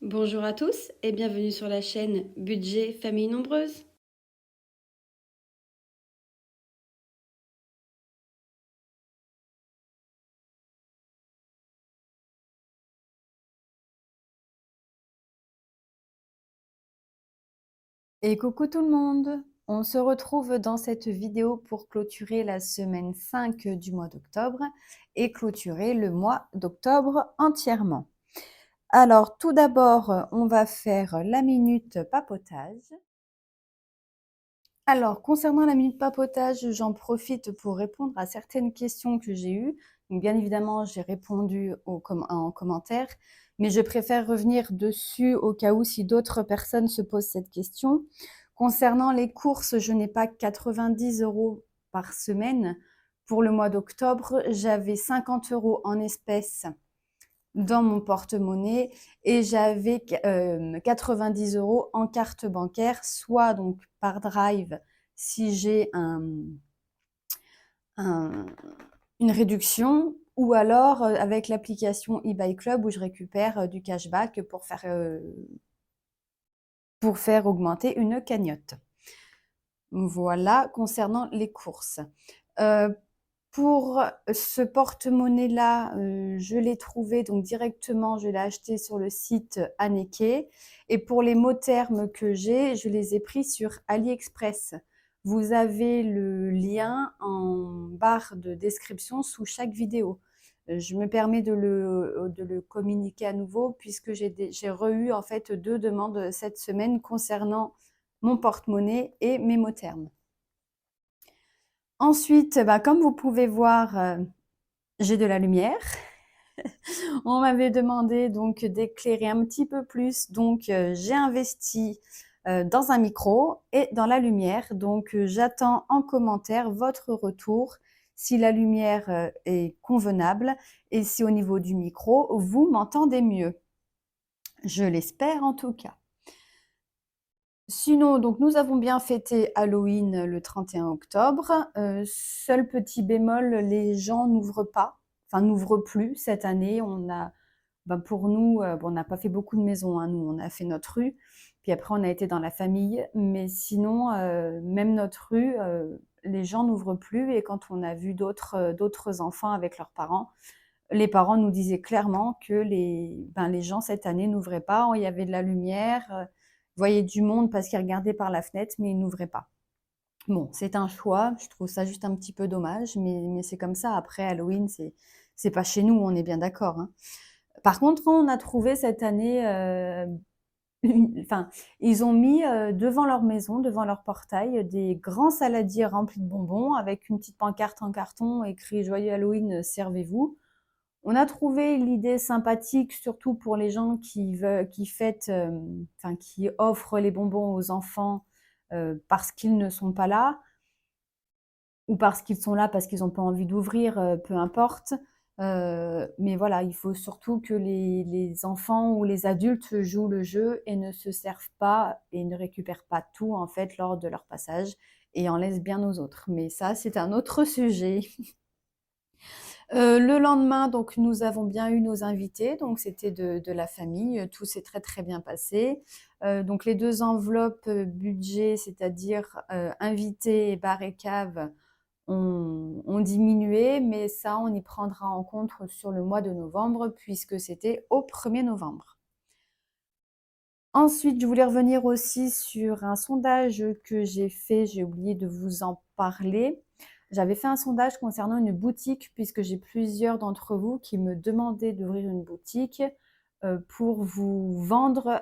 Bonjour à tous et bienvenue sur la chaîne Budget Famille Nombreuse. Et coucou tout le monde! On se retrouve dans cette vidéo pour clôturer la semaine 5 du mois d'octobre et clôturer le mois d'octobre entièrement. Alors tout d'abord, on va faire la minute papotage. Alors concernant la minute papotage, j'en profite pour répondre à certaines questions que j'ai eues. Donc bien évidemment, j'ai répondu en commentaire, mais je préfère revenir dessus au cas où si d'autres personnes se posent cette question. Concernant les courses, je n'ai pas 90 € par semaine. Pour le mois d'octobre, j'avais 50 € en espèces dans mon porte-monnaie et j'avais 90 € en carte bancaire, soit donc par Drive si j'ai une réduction, ou alors avec l'application eBay Club où je récupère du cashback pour faire augmenter une cagnotte. Voilà concernant les courses. Pour ce porte-monnaie-là, je l'ai trouvé donc directement, je l'ai acheté sur le site Anneke. Et pour les mots termes que j'ai, je les ai pris sur AliExpress. Vous avez le lien en barre de description sous chaque vidéo. Je me permets de le communiquer à nouveau puisque j'ai re-eu en fait 2 demandes cette semaine concernant mon porte-monnaie et mes mots termes. Ensuite, comme vous pouvez voir, j'ai de la lumière. On m'avait demandé donc d'éclairer un petit peu plus, donc j'ai investi dans un micro et dans la lumière. Donc j'attends en commentaire votre retour si la lumière est convenable et si au niveau du micro, vous m'entendez mieux. Je l'espère en tout cas. Sinon, donc nous avons bien fêté Halloween le 31 octobre. Seul petit bémol, les gens n'ouvrent pas, enfin n'ouvrent plus cette année. Pour nous, on n'a pas fait beaucoup de maisons, hein, nous, on a fait notre rue. Puis après, on a été dans la famille. Mais sinon, même notre rue, les gens n'ouvrent plus. Et quand on a vu d'autres enfants avec leurs parents, les parents nous disaient clairement que les gens cette année n'ouvraient pas. Il y avait de la lumière, voyaient du monde parce qu'ils regardaient par la fenêtre, mais ils n'ouvraient pas. Bon, c'est un choix. Je trouve ça juste un petit peu dommage, mais c'est comme ça. Après, Halloween, c'est pas chez nous, on est bien d'accord, hein. Par contre, on a trouvé cette année, enfin, ils ont mis devant leur maison, devant leur portail, des grands saladiers remplis de bonbons avec une petite pancarte en carton écrit Joyeux Halloween, servez-vous. On a trouvé l'idée sympathique, surtout pour les gens qui fêtent, enfin, qui offrent les bonbons aux enfants parce qu'ils ne sont pas là, ou parce qu'ils sont là parce qu'ils n'ont pas envie d'ouvrir, peu importe. Mais voilà, il faut surtout que les enfants ou les adultes jouent le jeu et ne se servent pas et ne récupèrent pas tout en fait lors de leur passage et en laissent bien aux autres. Mais ça, c'est un autre sujet. Le lendemain, donc nous avons bien eu nos invités, donc c'était de la famille, tout s'est très, très bien passé. Donc les 2 enveloppes, budget, c'est-à-dire, invités et bar et cave ont diminué, mais ça, on y prendra en compte sur le mois de novembre puisque c'était au 1er novembre. Ensuite, je voulais revenir aussi sur un sondage que j'ai fait, j'ai oublié de vous en parler. J'avais fait un sondage concernant une boutique puisque j'ai plusieurs d'entre vous qui me demandaient d'ouvrir une boutique pour vous vendre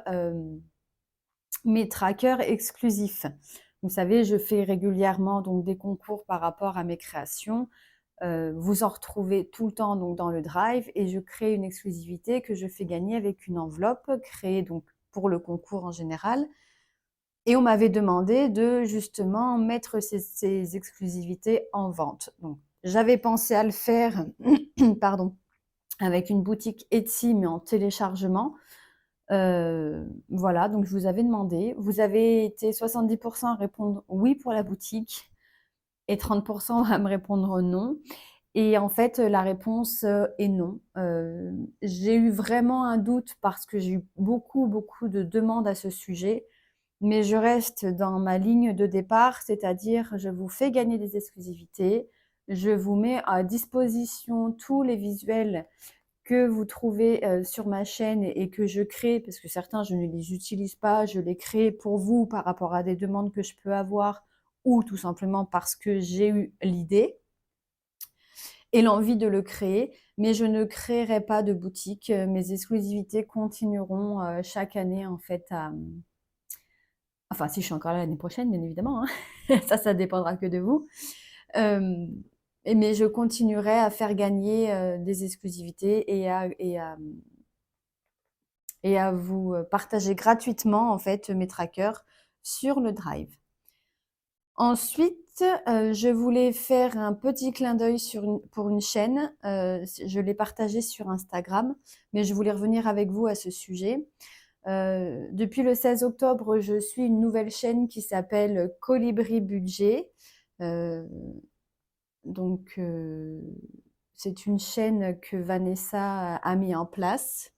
mes trackers exclusifs. Vous savez, je fais régulièrement donc des concours par rapport à mes créations. Vous en retrouvez tout le temps donc dans le Drive et je crée une exclusivité que je fais gagner avec une enveloppe créée donc pour le concours en général. Et on m'avait demandé de justement mettre ces exclusivités en vente. Donc, j'avais pensé à le faire pardon, avec une boutique Etsy, mais en téléchargement. Voilà, donc je vous avais demandé. Vous avez été 70% à répondre oui pour la boutique et 30% à me répondre non. Et en fait, la réponse est non. J'ai eu vraiment un doute parce que j'ai eu beaucoup de demandes à ce sujet, mais je reste dans ma ligne de départ, c'est-à-dire je vous fais gagner des exclusivités, je vous mets à disposition tous les visuels que vous trouvez sur ma chaîne et que je crée, parce que certains je ne les utilise pas, je les crée pour vous par rapport à des demandes que je peux avoir ou tout simplement parce que j'ai eu l'idée et l'envie de le créer, mais je ne créerai pas de boutique. Mes exclusivités continueront chaque année en fait enfin si je suis encore là l'année prochaine bien évidemment, hein. Ça dépendra que de vous. Euh, mais je continuerai à faire gagner des exclusivités et à vous partager gratuitement en fait mes trackers sur le Drive. Ensuite, je voulais faire un petit clin d'œil pour une chaîne. Je l'ai partagé sur Instagram, mais je voulais revenir avec vous à ce sujet. Depuis le 16 octobre, je suis une nouvelle chaîne qui s'appelle Colibri Budget. Donc, c'est une chaîne que Vanessa a mis en place.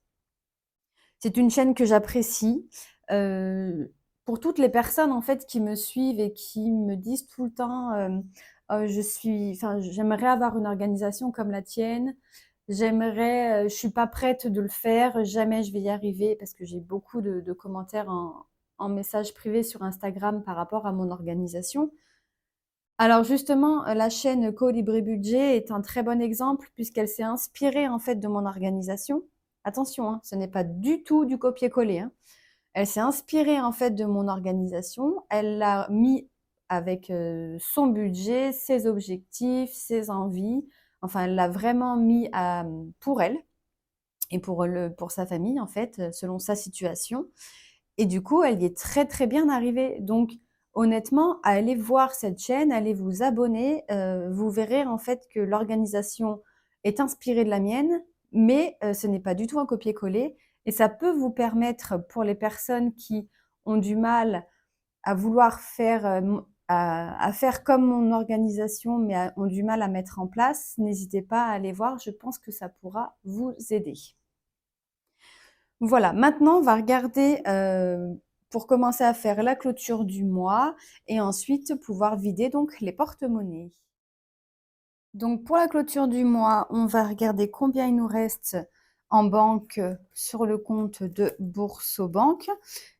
C'est une chaîne que j'apprécie. Pour toutes les personnes en fait qui me suivent et qui me disent tout le temps j'aimerais avoir une organisation comme la tienne. Je suis pas prête de le faire, jamais je vais y arriver parce que j'ai beaucoup de commentaires en message privé sur Instagram par rapport à mon organisation. Alors justement, la chaîne Colibri Budget est un très bon exemple puisqu'elle s'est inspirée en fait de mon organisation. Attention, hein, ce n'est pas du tout du copier-coller, hein. Elle s'est inspirée en fait de mon organisation. Elle l'a mis avec son budget, ses objectifs, ses envies. Enfin, elle l'a vraiment mis pour elle et pour sa famille en fait, selon sa situation. Et du coup, elle y est très bien arrivée. Donc, honnêtement, allez voir cette chaîne, allez vous abonner. Vous verrez en fait que l'organisation est inspirée de la mienne, mais ce n'est pas du tout un copier-coller. Et ça peut vous permettre, pour les personnes qui ont du mal à vouloir faire, à faire comme mon organisation, mais ont du mal à mettre en place, n'hésitez pas à aller voir. Je pense que ça pourra vous aider. Voilà, maintenant on va regarder pour commencer à faire la clôture du mois et ensuite pouvoir vider donc les porte-monnaies. Donc pour la clôture du mois, on va regarder combien il nous reste en banque sur le compte de Boursorama,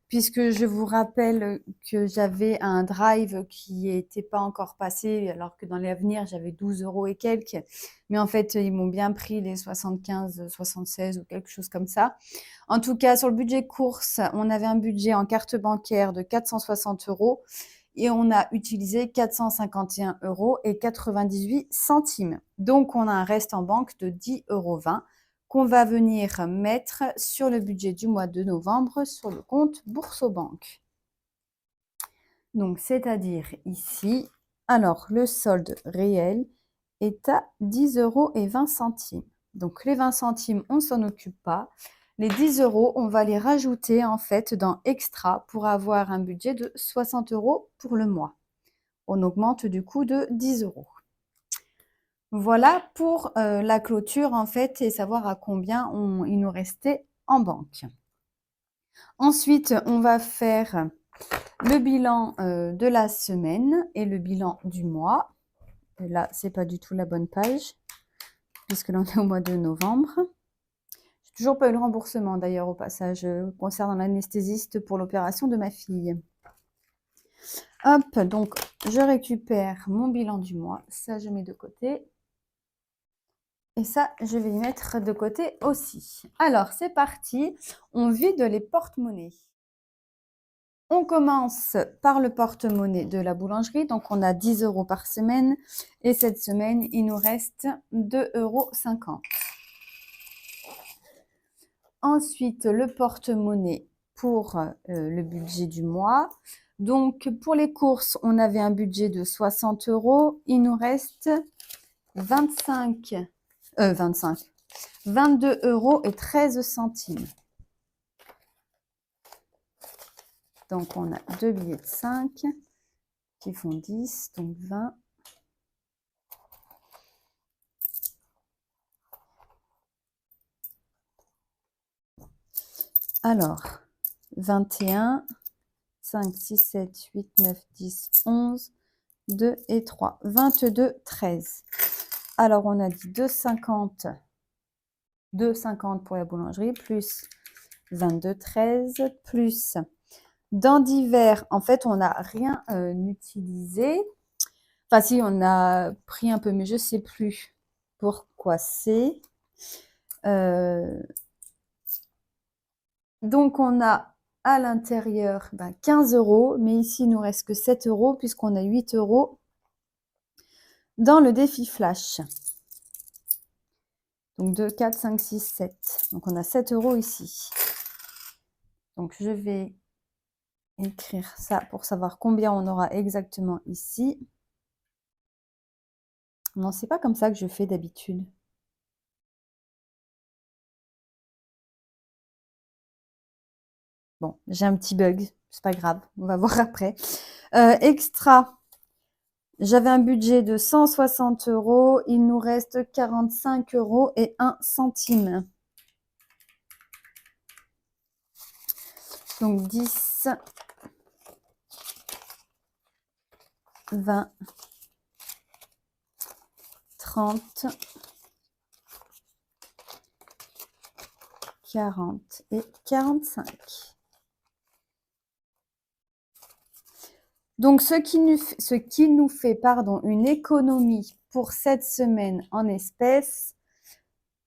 puisque je vous rappelle que j'avais un drive qui n'était pas encore passé, alors que dans l'avenir j'avais 12 € et quelques, mais en fait ils m'ont bien pris les 75, 76 ou quelque chose comme ça. En tout cas, sur le budget course, on avait un budget en carte bancaire de 460 € et on a utilisé 451 € et 98 centimes. Donc, on a un reste en banque de 10,20 € qu'on va venir mettre sur le budget du mois de novembre sur le compte Boursorama. Donc, c'est-à-dire ici, alors le solde réel est à 10,20 €. Donc, les 20 centimes, on ne s'en occupe pas. Les 10 €, on va les rajouter en fait dans Extra pour avoir un budget de 60 € pour le mois. On augmente du coup de 10 €. Voilà pour la clôture en fait et savoir à combien il nous restait en banque. Ensuite, on va faire le bilan de la semaine et le bilan du mois. Et là, c'est pas du tout la bonne page puisque l'on est au mois de novembre. J'ai toujours pas eu le remboursement d'ailleurs au passage concernant l'anesthésiste pour l'opération de ma fille. Hop, donc je récupère mon bilan du mois. Ça, je mets de côté. Et ça, je vais y mettre de côté aussi. Alors, c'est parti. On vide les porte-monnaies. On commence par le porte-monnaie de la boulangerie. Donc, on a 10 € par semaine. Et cette semaine, il nous reste 2,50 €. Ensuite, le porte-monnaie pour le budget du mois. Donc, pour les courses, on avait un budget de 60 €. Il nous reste 22 € et 13 centimes. Donc, on a deux billets de 5 qui font 10, donc 20. Alors, 21, 5, 6, 7, 8, 9, 10, 11, 2 et 3. 22, 13. Alors, on a dit 2,50 pour la boulangerie, plus 22, 13, plus dans divers. En fait, on n'a rien utilisé. Enfin, si, on a pris un peu, mais je ne sais plus pourquoi c'est. Donc, on a à l'intérieur 15 €, mais ici, il nous reste que 7 € puisqu'on a 8 € dans le défi flash. Donc 2, 4, 5, 6, 7. Donc on a 7 € ici. Donc je vais écrire ça pour savoir combien on aura exactement ici. Non, c'est pas comme ça que je fais d'habitude. Bon, j'ai un petit bug, c'est pas grave, on va voir après. Extra, j'avais un budget de 160 €, il nous reste 45 € et 1 centime. Donc 10, 20, 30, 40 et 45. Donc, ce qui nous fait une économie pour cette semaine en espèces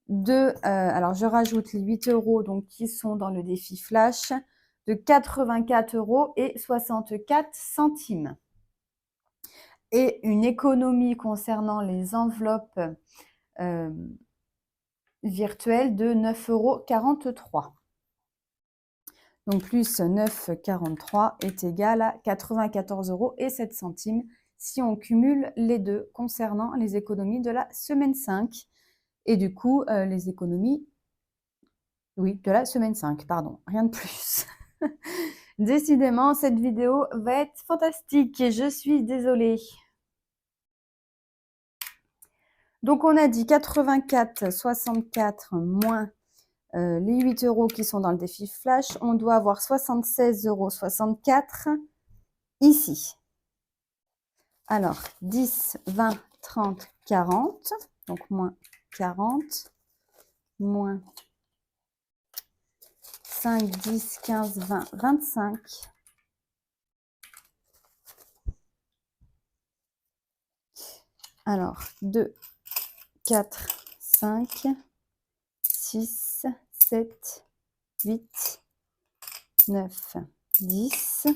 de, alors je rajoute les 8 € donc, qui sont dans le défi flash, de 84 € et 64 centimes. Et une économie concernant les enveloppes virtuelles de 9,43 €. Donc, plus 9,43 est égal à 94 € et 7 centimes si on cumule les deux concernant les économies de la semaine 5. Et du coup, les économies, oui, de la semaine 5, pardon, rien de plus. Décidément, cette vidéo va être fantastique et je suis désolée. Donc, on a dit 84,64 moins les 8 € qui sont dans le défi flash, on doit avoir 76,64 € ici. Alors, 10, 20, 30, 40, donc moins 40, moins 5, 10, 15, 20, 25. Alors, 2, 4, 5, 6, 7, 8, 9, 10,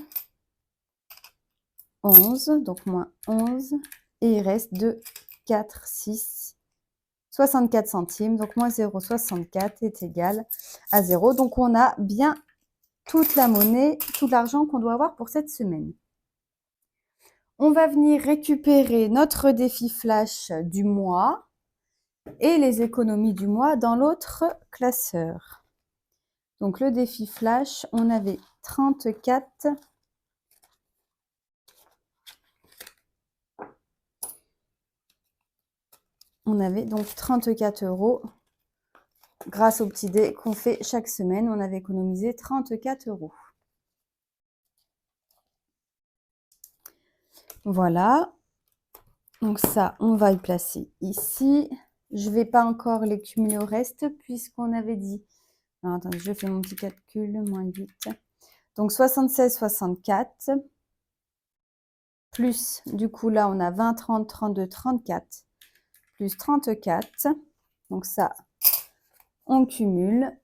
11, donc moins 11, et il reste 2, 4, 6, 64 centimes, donc moins 0,64 est égal à 0. Donc, on a bien toute la monnaie, tout l'argent qu'on doit avoir pour cette semaine. On va venir récupérer notre défi flash du mois et les économies du mois dans l'autre classeur. Donc, le défi flash, on avait 34. On avait donc 34 € grâce au petit dé qu'on fait chaque semaine. On avait économisé 34 €. Voilà. Donc ça, on va le placer ici. Je ne vais pas encore les cumuler au reste puisqu'on avait dit... Alors, attendez, je fais mon petit calcul, moins 8. Donc 76, 64. Plus, du coup, là, on a 20, 30, 32, 34. Plus 34. Donc ça, on cumule.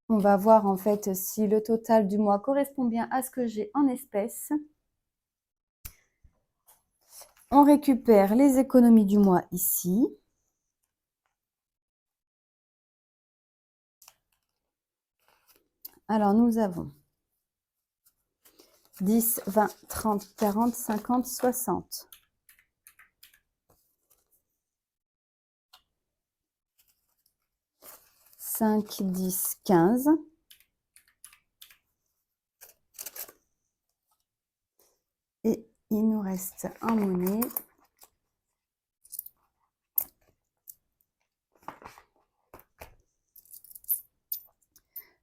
On va voir en fait si le total du mois correspond bien à ce que j'ai en espèces. On récupère les économies du mois ici. Alors, nous avons 10, 20, 30, 40, 50, 60. « 5, 10, 15. Et il nous reste en monnaie.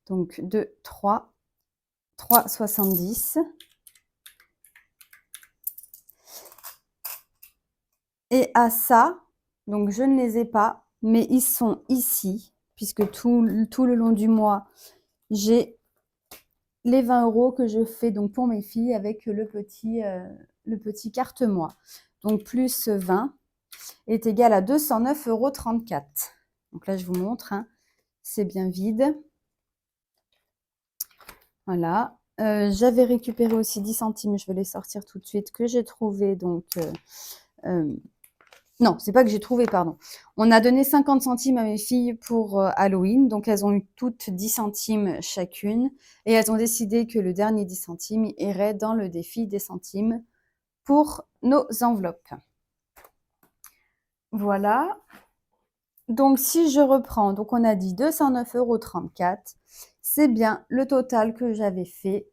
Donc 2, 3, 3,70. Et à ça, donc je ne les ai pas, mais ils sont ici, puisque tout le long du mois, j'ai les 20 € que je fais donc pour mes filles avec le petit carte-mois. Donc plus 20 est égal à 209,34 €. Donc là, je vous montre, hein, c'est bien vide. Voilà. J'avais récupéré aussi 10 centimes, je vais les sortir tout de suite, que j'ai trouvé donc... non, c'est pas que j'ai trouvé, pardon. On a donné 50 centimes à mes filles pour Halloween. Donc, elles ont eu toutes 10 centimes chacune. Et elles ont décidé que le dernier 10 centimes irait dans le défi des centimes pour nos enveloppes. Voilà. Donc, si je reprends, donc on a dit 209,34 €. C'est bien le total que j'avais fait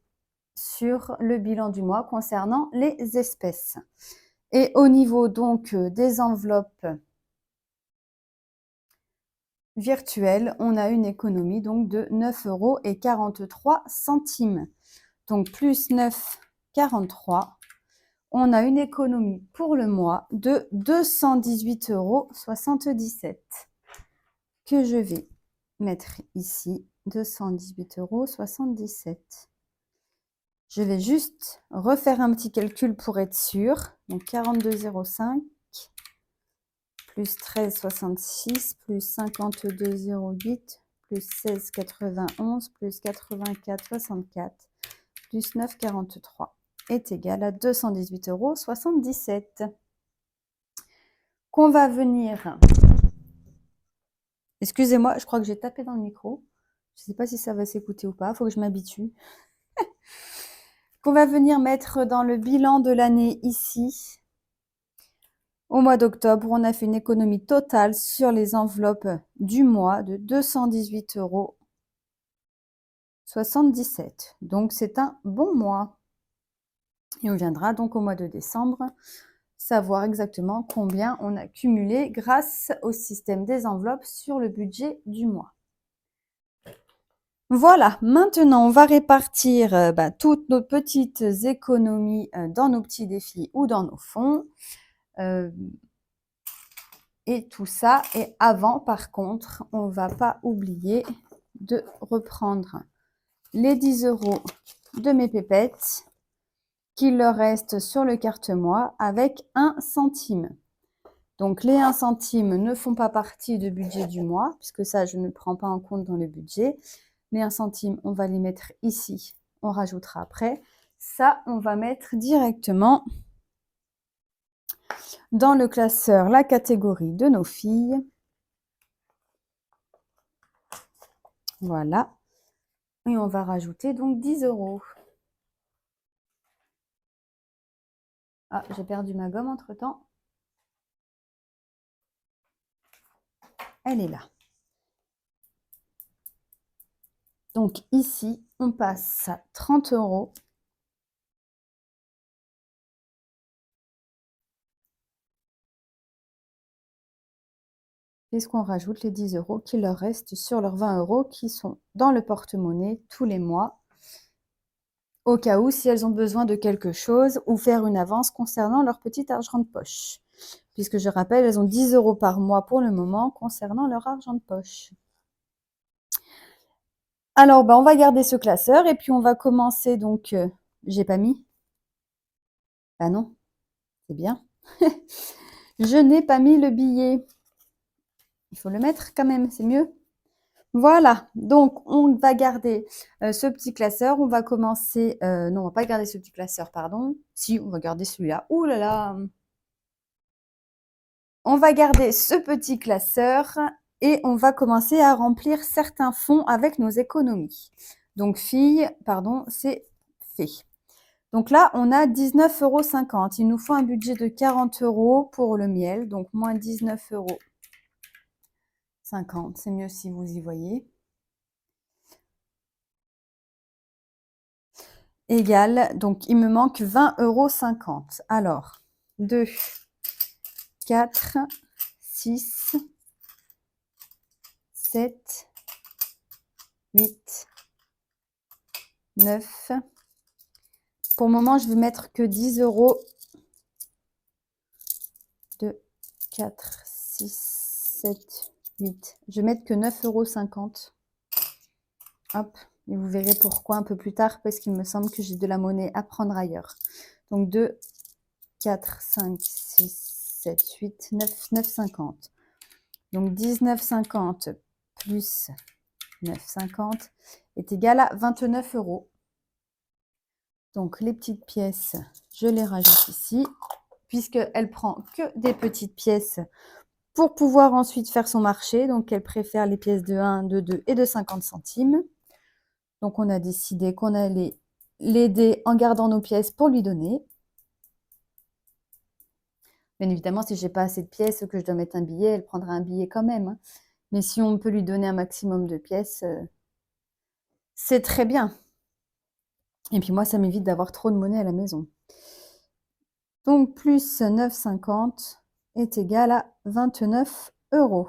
sur le bilan du mois concernant les espèces. Et au niveau donc des enveloppes virtuelles, on a une économie donc de 9,43 €. Donc plus 9,43 €, on a une économie pour le mois de 218,77 € que je vais mettre ici, 218,77 €. Je vais juste refaire un petit calcul pour être sûr. Donc 42,05 plus 13,66 plus 52,08 plus 16,91 plus 84,64 plus 9,43 est égal à 218,77 €. Qu'on va venir... Excusez-moi, je crois que j'ai tapé dans le micro. Je ne sais pas si ça va s'écouter ou pas, il faut que je m'habitue. Qu'on va venir mettre dans le bilan de l'année ici. Au mois d'octobre, on a fait une économie totale sur les enveloppes du mois de 218,77 €. Donc, c'est un bon mois. Et on viendra donc au mois de décembre savoir exactement combien on a cumulé grâce au système des enveloppes sur le budget du mois. Voilà, maintenant on va répartir toutes nos petites économies dans nos petits défis ou dans nos fonds. Et tout ça, et avant par contre, on ne va pas oublier de reprendre les 10 € de mes pépettes qu'il leur reste sur le carte-mois avec 1 centime. Donc les 1 centime ne font pas partie du budget du mois, puisque ça je ne prends pas en compte dans le budget. Les 1 centime, on va les mettre ici, on rajoutera après. Ça, on va mettre directement dans le classeur la catégorie de nos filles. Voilà. Et on va rajouter donc 10 €. Ah, j'ai perdu ma gomme entre-temps. Elle est là. Donc ici, on passe à 30 €. Puisqu'on rajoute les 10 € qui leur restent sur leurs 20 € qui sont dans le porte-monnaie tous les mois, au cas où si elles ont besoin de quelque chose ou faire une avance concernant leur petit argent de poche. Puisque je rappelle, elles ont 10 € par mois pour le moment concernant leur argent de poche. Alors, on va garder ce classeur et puis on va commencer donc... j'ai pas mis? Ah non, c'est bien. Je n'ai pas mis le billet. Il faut le mettre quand même, c'est mieux. Voilà, donc on va garder ce petit classeur. On va commencer... non, on va pas garder ce petit classeur, pardon. Si, on va garder celui-là. Ouh là là! On va garder ce petit classeur et on va commencer à remplir certains fonds avec nos économies. Donc, filles, pardon, c'est fait. Donc là, on a 19,50 €. Il nous faut un budget de 40 € pour le miel. Donc, moins 19,50 €. C'est mieux si vous y voyez. Égal, donc il me manque 20,50 €. Alors, 2, 4, 6, 7, 8, 9. Pour le moment, je vais mettre que 10 euros. 2, 4, 6, 7, 8. Je vais mettre que 9,50 €. Hop, et vous verrez pourquoi un peu plus tard, parce qu'il me semble que j'ai de la monnaie à prendre ailleurs. Donc 2, 4, 5, 6, 7, 8, 9, 9,50. Donc 19,50 plus 9,50 est égal à 29 €. Donc les petites pièces, je les rajoute ici, puisqu'elle prend que des petites pièces pour pouvoir ensuite faire son marché. Donc elle préfère les pièces de 1, de 2 et de 50 centimes. Donc on a décidé qu'on allait l'aider en gardant nos pièces pour lui donner. Bien évidemment, si j'ai pas assez de pièces, que je dois mettre un billet, elle prendra un billet quand même, hein. Mais si on peut lui donner un maximum de pièces, c'est très bien. Et puis moi, ça m'évite d'avoir trop de monnaie à la maison. Donc plus 9,50 est égal à 29 €.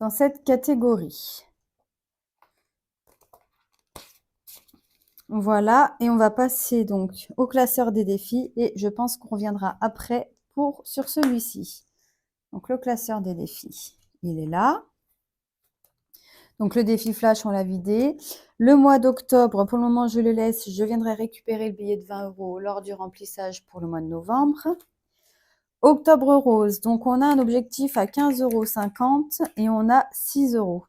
Dans cette catégorie. Voilà, et on va passer donc au classeur des défis et je pense qu'on reviendra après sur celui-ci. Donc le classeur des défis, il est là. Donc le défi flash, on l'a vidé. Le mois d'octobre, pour le moment, je le laisse. Je viendrai récupérer le billet de 20 € lors du remplissage pour le mois de novembre. Octobre rose, donc on a un objectif à 15,50 € et on a 6 €.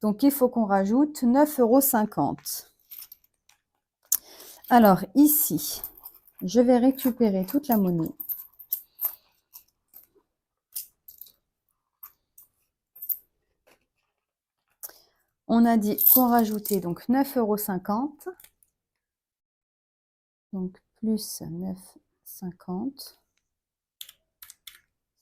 Donc il faut qu'on rajoute 9,50 €. Alors ici, je vais récupérer toute la monnaie. On a dit qu'on rajoutait donc 9,50 €. Donc plus 9,50 €.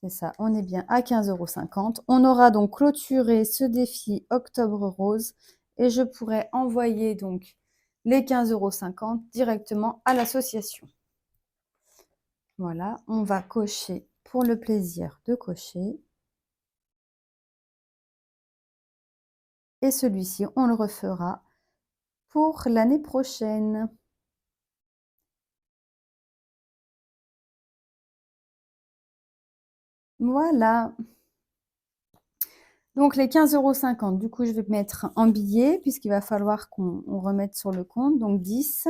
C'est ça, on est bien à 15,50 €. On aura donc clôturé ce défi octobre rose et je pourrai envoyer donc les 15,50 € directement à l'association. Voilà, on va cocher pour le plaisir de cocher. Et celui-ci, on le refera pour l'année prochaine. Voilà. Donc les 15,50 €, du coup, je vais mettre en billets puisqu'il va falloir qu'on remette sur le compte. Donc 10,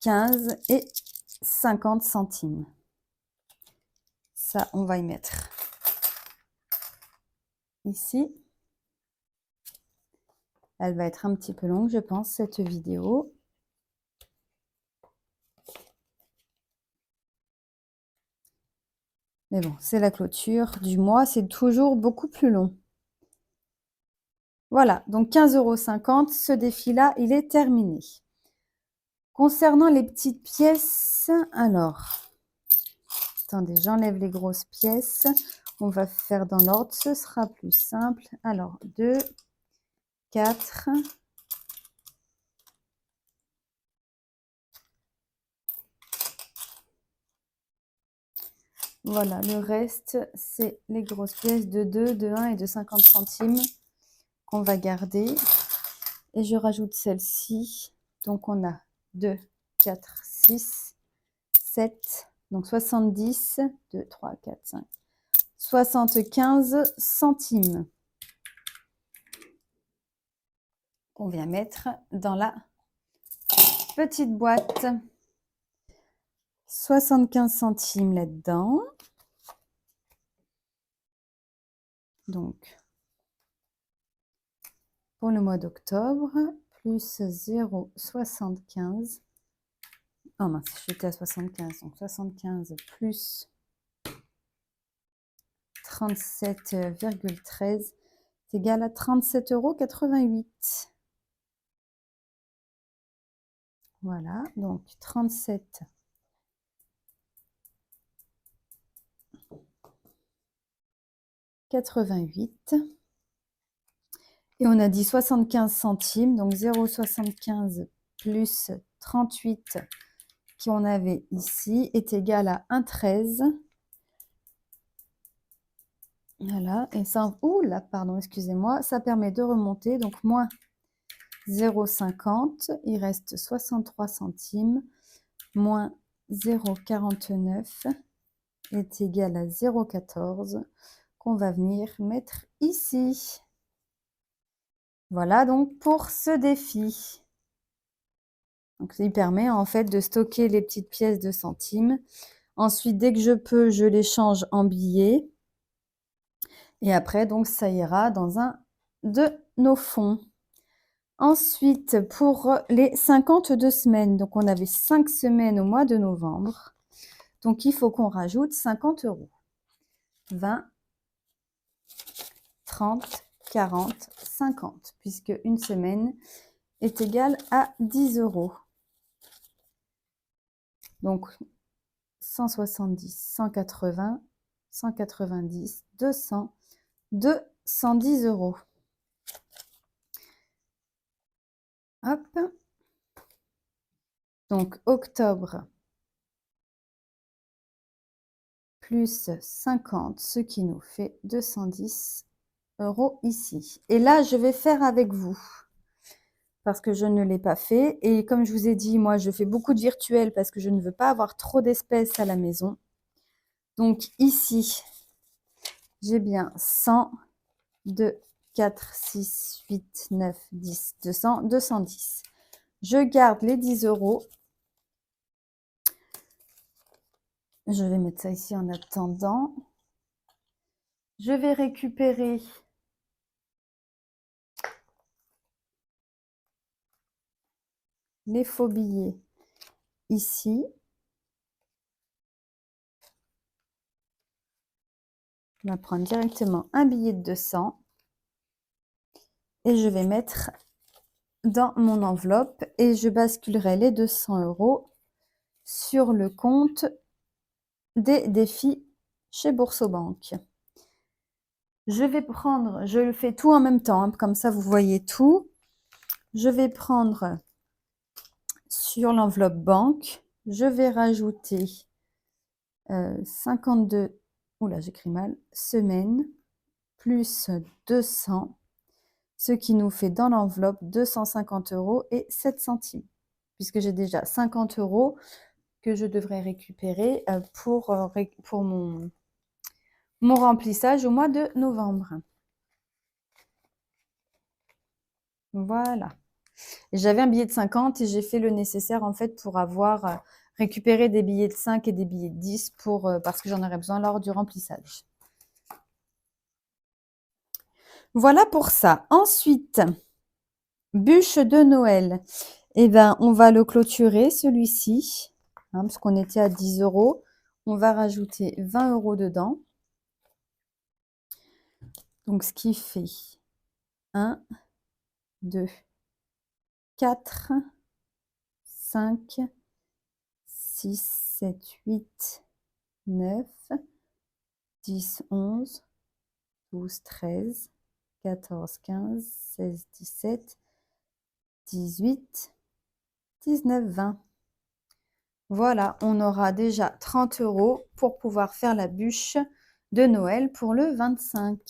15 et 50 centimes. Ça, on va y mettre ici. Elle va être un petit peu longue, je pense, cette vidéo. Mais bon, c'est la clôture du mois, c'est toujours beaucoup plus long. Voilà, donc 15,50 €, ce défi-là, il est terminé. Concernant les petites pièces, alors, attendez, j'enlève les grosses pièces. On va faire dans l'ordre, ce sera plus simple. Alors, 2, 4, voilà, le reste, c'est les grosses pièces de 2, de 1 et de 50 centimes qu'on va garder. Et je rajoute celle-ci. Donc, on a 2, 4, 6, 7, donc 70, 2, 3, 4, 5, 75 centimes qu'on vient mettre dans la petite boîte. 75 centimes là-dedans. Donc, pour le mois d'octobre, plus 0,75. Oh mince, j'étais à 75. Donc, 75 plus 37,13 c'est égal à 37,88 €. Voilà, donc 37. Et on a dit 75 centimes, donc 0,75 plus 38 qu'on avait ici est égal à 1,13. Voilà, et ça, ouh là, pardon, excusez-moi, ça permet de remonter, donc moins 0,50, il reste 63 centimes, moins 0,49 est égal à 0,14 qu'on va venir mettre ici. Voilà donc pour ce défi. Donc, il permet en fait de stocker les petites pièces de centimes. Ensuite, dès que je peux, je les change en billets. Et après, donc, ça ira dans un de nos fonds. Ensuite, pour les 52 semaines, donc on avait 5 semaines au mois de novembre. Donc, il faut qu'on rajoute 50 euros. 20, 30, 40, 50, puisque une semaine est égale à 10 euros. Donc, 170, 180, 190, 200, 210 euros. Hop. Donc, octobre plus 50, ce qui nous fait 210 euros ici. Et là, je vais faire avec vous parce que je ne l'ai pas fait. Et comme je vous ai dit, moi, je fais beaucoup de virtuel parce que je ne veux pas avoir trop d'espèces à la maison. Donc, ici, j'ai bien 100, 2, 4, 6, 8, 9, 10, 200, 210. Je garde les 10 euros. Je vais mettre ça ici en attendant. Je vais récupérer les faux billets ici. On va prendre directement un billet de 200 et je vais mettre dans mon enveloppe et je basculerai les 200 euros sur le compte des défis chez Boursobank. Je vais prendre, je le fais tout en même temps, hein, comme ça vous voyez tout. Je vais prendre sur l'enveloppe banque, je vais rajouter 52, oula j'écris mal, semaines, plus 200, ce qui nous fait dans l'enveloppe 250 euros et 7 centimes, puisque j'ai déjà 50 euros que je devrais récupérer pour mon remplissage au mois de novembre. Voilà. J'avais un billet de 50 et j'ai fait le nécessaire en fait pour avoir récupéré des billets de 5 et des billets de 10 parce que j'en aurais besoin lors du remplissage. Voilà pour ça. Ensuite, bûche de Noël. Eh ben, on va le clôturer celui-ci, hein, parce qu'on était à 10 euros. On va rajouter 20 euros dedans. Donc, ce qui fait 1, 2, 4, 5, 6, 7, 8, 9, 10, 11, 12, 13, 14, 15, 16, 17, 18, 19, 20. Voilà, on aura déjà 30 euros pour pouvoir faire la bûche de Noël pour le 25.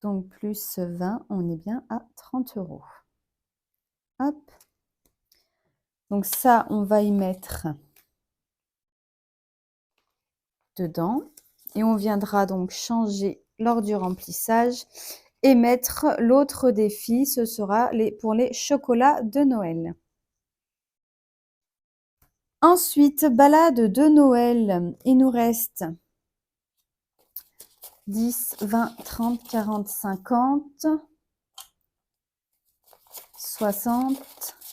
Donc, plus 20, on est bien à 30 euros. Hop. Donc ça, on va y mettre dedans. Et on viendra donc changer lors du remplissage et mettre l'autre défi. Ce sera pour les chocolats de Noël. Ensuite, balade de Noël. Il nous reste 10, 20, 30, 40, 50, 60,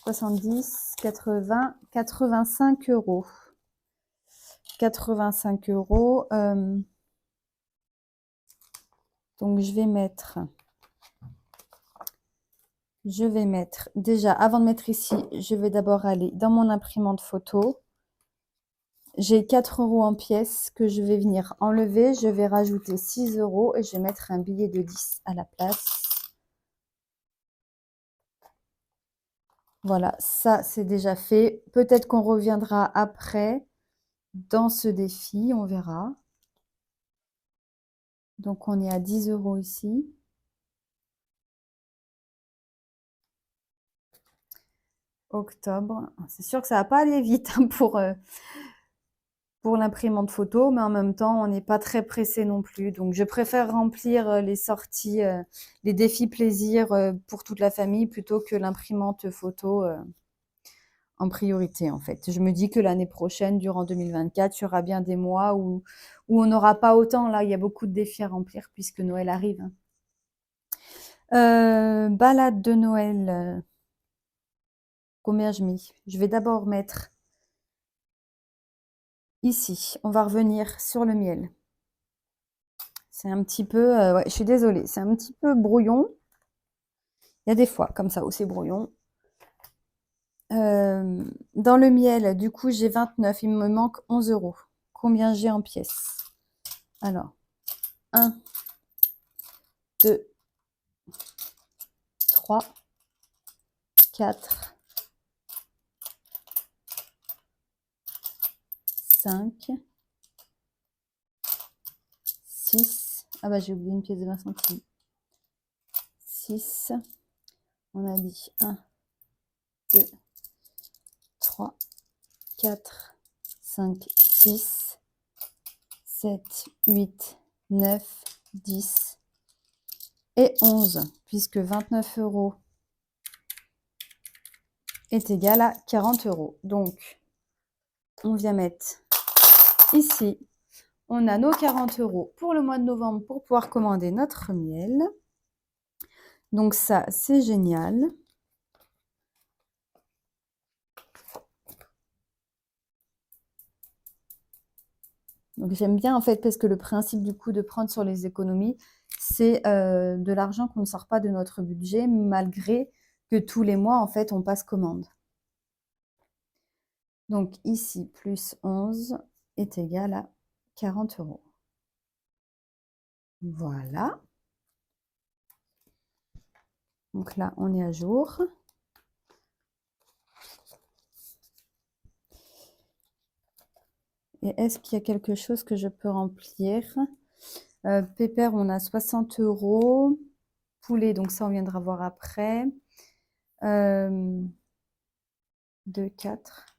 70, 80, 85 euros. 85 euros. Donc, je vais mettre déjà, avant de mettre ici, je vais d'abord aller dans mon imprimante photo. J'ai 4 euros en pièces que je vais venir enlever. Je vais rajouter 6 euros et je vais mettre un billet de 10 à la place. Voilà, ça c'est déjà fait. Peut-être qu'on reviendra après dans ce défi, on verra. Donc, on est à 10 € ici. Octobre. C'est sûr que ça va pas aller vite hein, pour l'imprimante photo, mais en même temps, on n'est pas très pressé non plus. Donc, je préfère remplir les sorties, les défis plaisir pour toute la famille plutôt que l'imprimante photo en priorité, en fait. Je me dis que l'année prochaine, durant 2024, il y aura bien des mois où on n'aura pas autant. Là, il y a beaucoup de défis à remplir puisque Noël arrive. Balade de Noël. Combien je mets? Je vais d'abord mettre ici. On va revenir sur le miel. C'est un petit peu... ouais, je suis désolée. C'est un petit peu brouillon. Il y a des fois comme ça où c'est brouillon. Dans le miel, du coup, j'ai 29. Il me manque 11 €. Combien j'ai en pièces? Alors, 1, 2, 3, 4, 5, 6. Ah bah j'ai oublié une pièce de 20 centimes. 6. On a dit 1, 2, 3, 4, 5, 6, 7, 8, 9, 10 et 11, puisque 29 € est égal à 40 €. Donc, on vient mettre ici, on a nos 40 € pour le mois de novembre pour pouvoir commander notre miel. Donc ça, c'est génial. Donc j'aime bien en fait parce que le principe du coup de prendre sur les économies, c'est de l'argent qu'on ne sort pas de notre budget malgré que tous les mois en fait on passe commande. Donc ici plus 11 est égal à 40 €. Voilà. Donc là on est à jour. Et est-ce qu'il y a quelque chose que je peux remplir? Pépère, on a 60 €. Poulet, donc ça, on viendra voir après. 2, 4,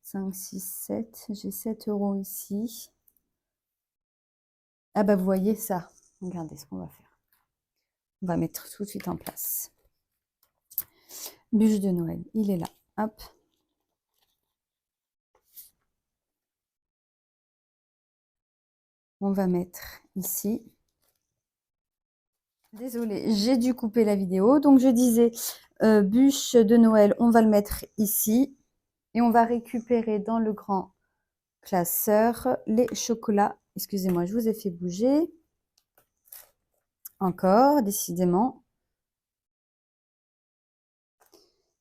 5, 6, 7. J'ai 7 € ici. Ah bah, vous voyez ça. Regardez ce qu'on va faire. On va mettre tout de suite en place. Bûche de Noël, il est là. Hop. On va mettre ici. Désolée, j'ai dû couper la vidéo. Donc, je disais, bûche de Noël, on va le mettre ici. Et on va récupérer dans le grand classeur les chocolats. Excusez-moi, je vous ai fait bouger. Encore, décidément.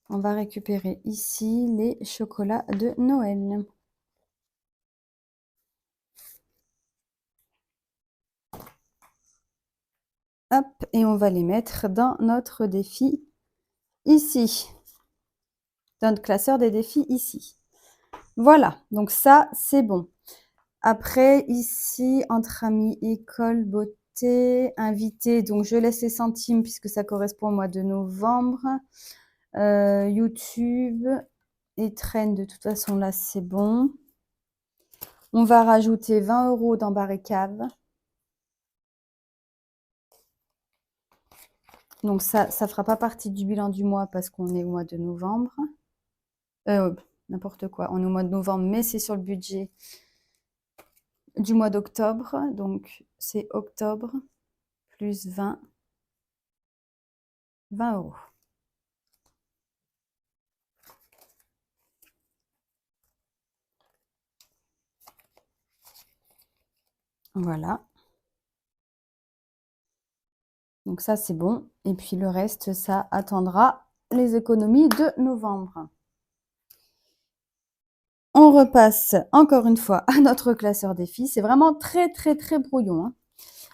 On va récupérer ici les chocolats de Noël. Hop, et on va les mettre dans notre défi ici. Dans notre classeur des défis ici. Voilà, donc ça, c'est bon. Après, ici, entre amis, école, beauté, invité. Donc, je laisse les centimes puisque ça correspond au mois de novembre. YouTube et Trend, de toute façon, là, c'est bon. On va rajouter 20 € dans Bar et Cave. Donc, ça ne fera pas partie du bilan du mois parce qu'on est au mois de novembre. N'importe quoi. On est au mois de novembre, mais c'est sur le budget du mois d'octobre. Donc, c'est octobre plus 20 €. Voilà. Donc ça, c'est bon. Et puis le reste, ça attendra les économies de novembre. On repasse encore une fois à notre classeur défi. C'est vraiment très, très, très brouillon. Hein.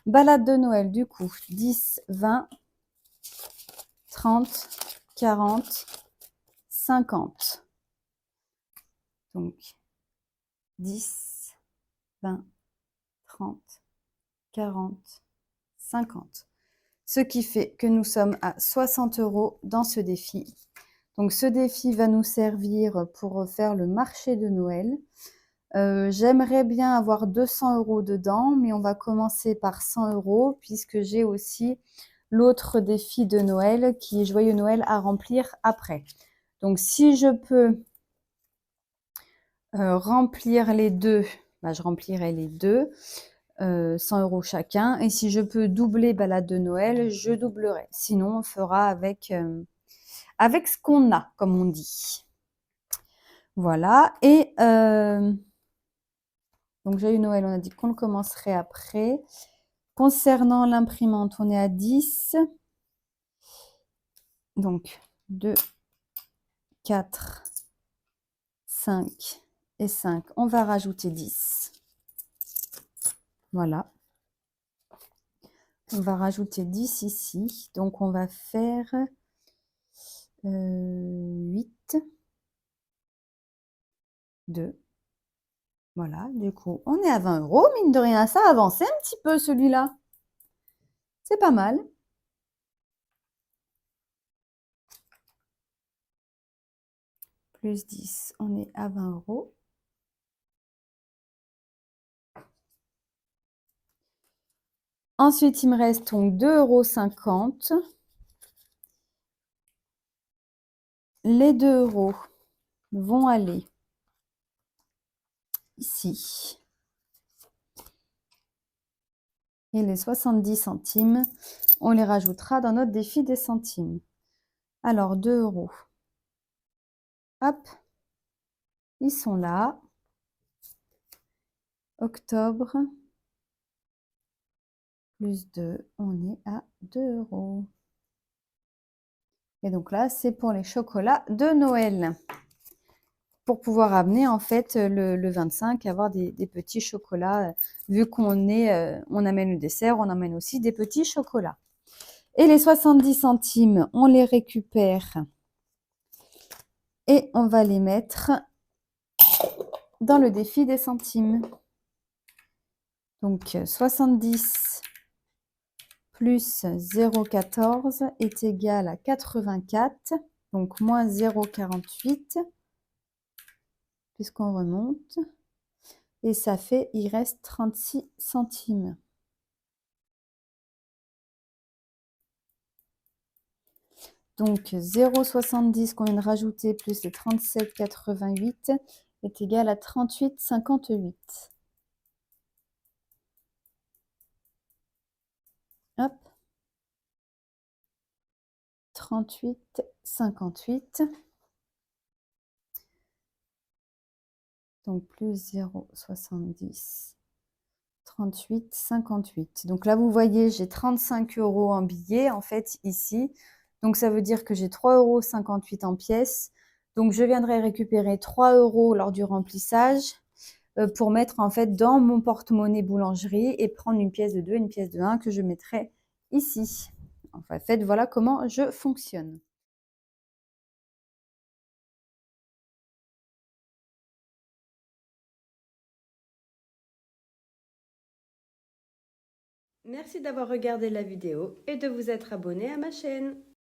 Balade de Noël, du coup, 10, 20, 30, 40, 50. Donc, 10, 20, 30, 40, 50. Ce qui fait que nous sommes à 60 € dans ce défi. Donc ce défi va nous servir pour faire le marché de Noël. J'aimerais bien avoir 200 € dedans, mais on va commencer par 100 € puisque j'ai aussi l'autre défi de Noël qui est Joyeux Noël à remplir après. Donc si je peux remplir les deux, bah, je remplirai les deux, 100 € chacun. Et si je peux doubler balade de Noël, je doublerai. Sinon, on fera avec ce qu'on a, comme on dit. Voilà. Et donc, Joyeux Noël, on a dit qu'on le commencerait après. Concernant l'imprimante, on est à 10. Donc, 2, 4, 5 et 5. On va rajouter 10. Voilà. On va rajouter 10 ici. Donc, on va faire 8, 2. Voilà, du coup, on est à 20 €. Mine de rien, ça a avancé un petit peu celui-là. C'est pas mal. Plus 10, on est à 20 €. Ensuite, il me reste donc 2,50 €. Les 2 € vont aller ici. Et les 70 centimes, on les rajoutera dans notre défi des centimes. Alors, 2 €. Hop, ils sont là. Octobre, plus 2, on est à 2 €. Et donc là, c'est pour les chocolats de Noël. Pour pouvoir amener en fait le 25, avoir des petits chocolats. Vu qu'on on amène le dessert, on amène aussi des petits chocolats. Et les 70 centimes, on les récupère et on va les mettre dans le défi des centimes. Donc 70 plus 0,14 est égal à 84, donc moins 0,48, puisqu'on remonte. Et ça fait, il reste 36 centimes. Donc 0,70 qu'on vient de rajouter plus les 37,88 est égal à 38,58. Hop. 38,58. Donc plus 0,70. 38,58. Donc là, vous voyez, j'ai 35 € en billets, en fait, ici. Donc ça veut dire que j'ai 3,58 € en pièces. Donc je viendrai récupérer 3 € lors du remplissage pour mettre en fait dans mon porte-monnaie boulangerie et prendre une pièce de 2 et une pièce de 1 que je mettrai ici. En fait, voilà comment je fonctionne. Merci d'avoir regardé la vidéo et de vous être abonné à ma chaîne.